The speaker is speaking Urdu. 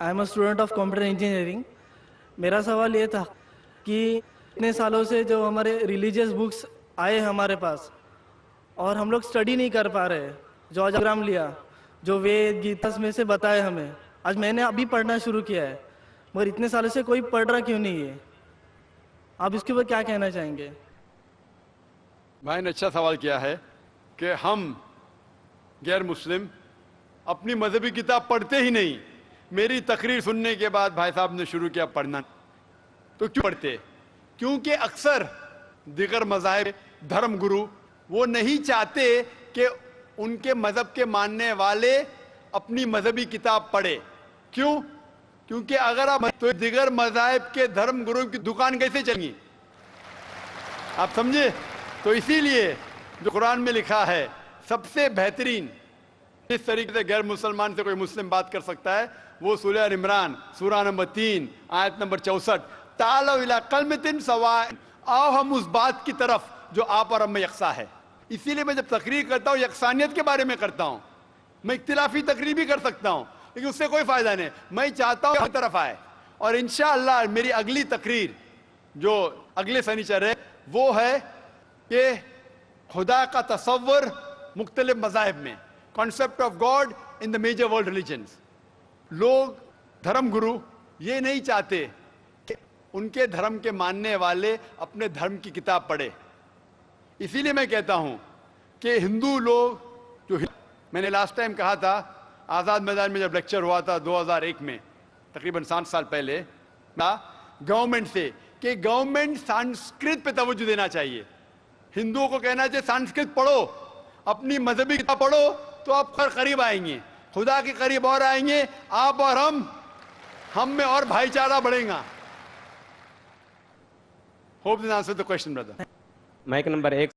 I am a student of computer engineering. میرا سوال یہ تھا کہ اتنے سالوں سے جو ہمارے ریلیجیس بکس آئے ہمارے پاس اور ہم لوگ اسٹڈی نہیں کر پا رہے. جو اجاگرام لیا, جو وید گیتاس میں سے بتائے ہمیں, آج میں نے ابھی پڑھنا شروع کیا ہے, مگر اتنے سالوں سے کوئی پڑھ رہا کیوں نہیں ہے؟ آپ اس کے اوپر کیا کہنا چاہیں گے؟ بھائی نے اچھا سوال کیا ہے کہ ہم غیر مسلم اپنی مذہبی کتاب پڑھتے ہی نہیں. میری تقریر سننے کے بعد بھائی صاحب نے شروع کیا پڑھنا. تو کیوں پڑھتے؟ کیونکہ اکثر دیگر مذاہب دھرم گرو وہ نہیں چاہتے کہ ان کے مذہب کے ماننے والے اپنی مذہبی کتاب پڑھے. کیوں؟ کیونکہ اگر آپ تو دیگر مذاہب کے دھرم گرو کی دکان کیسے چلیں؟ آپ سمجھے؟ تو اسی لیے جو قرآن میں لکھا ہے سب سے بہترین اس طریقے سے غیر مسلمان سے کوئی مسلم بات کر سکتا ہے وہ سورہ ال عمران سورہ نمبر 3 آیت نمبر 64. تعالوا الی کلمۃ سواء, آؤ ہم اس بات کی طرف جو آپ اور ہم میں یکساں ہے. اسی لیے میں جب تقریر کرتا ہوں یکسانیت کے بارے میں کرتا ہوں. میں اختلافی تقریر بھی کر سکتا ہوں لیکن اس سے کوئی فائدہ نہیں. میں چاہتا ہوں ہر طرف آئے. اور انشاءاللہ میری اگلی تقریر جو اگلے سنیچر ہے وہ ہے کہ خدا کا تصور مختلف مذاہب میں, concept of God in the major world religions. لوگ دھرم گرو یہ نہیں چاہتے کہ ان کے دھرم کے ماننے والے اپنے دھرم کی کتاب پڑھے. اسی لیے میں کہتا ہوں کہ ہندو لوگ جو میں نے لاسٹ ٹائم کہا تھا آزاد میدان میں جب لیکچر ہوا تھا 2001 میں تقریباً 7 سال پہلے, گورنمنٹ سے کہ گورنمنٹ سنسکرت پہ توجہ دینا چاہیے. ہندوؤں کو کہنا چاہیے سنسکرت پڑھو, اپنی مذہبی کتاب پڑھو تو آپ قریب آئیں گے, خدا کے قریب اور آئیں گے, آپ اور ہم میں اور بھائی چارہ بڑھے گا. Hope this answer the question brother. Mic number 1